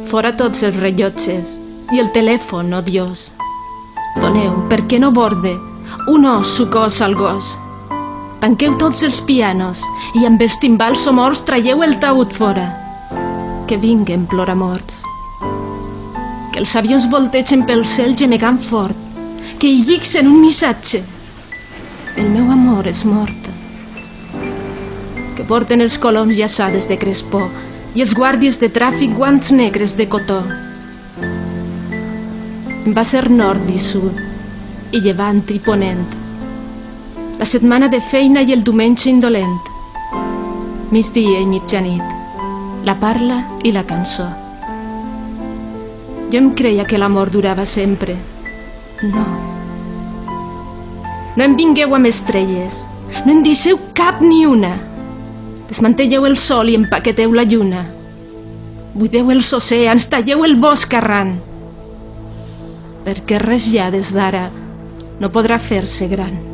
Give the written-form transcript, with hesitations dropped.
Fora tots els rellotges i el telèfon odiós. Doneu, perquè no borde, un os sucós al gos. Tanqueu tots els pianos i amb els timbals somorts traieu el taüt fora. Que vinguen ploramorts. Que els avions voltegen pel cel gemegant fort, que hi llixen un missatge. El meu amor és mort. Que porten els coloms llaçades de crespó i els guàrdies de tràfic guants negres de cotó. Va ser nord i sud, i llevant i ponent, la setmana de feina i el diumenge indolent, migdia i mitjanit, la parla i la cançó. Jo em creia que l'amor durava sempre. No. No em vingueu amb estrelles, no en deixeu cap ni una. Desmantelleu el sol i empaqueteu la lluna. Buideu els oceans, talleu el bosc arran. Perquè res ja des d'ara no podrà fer-se gran.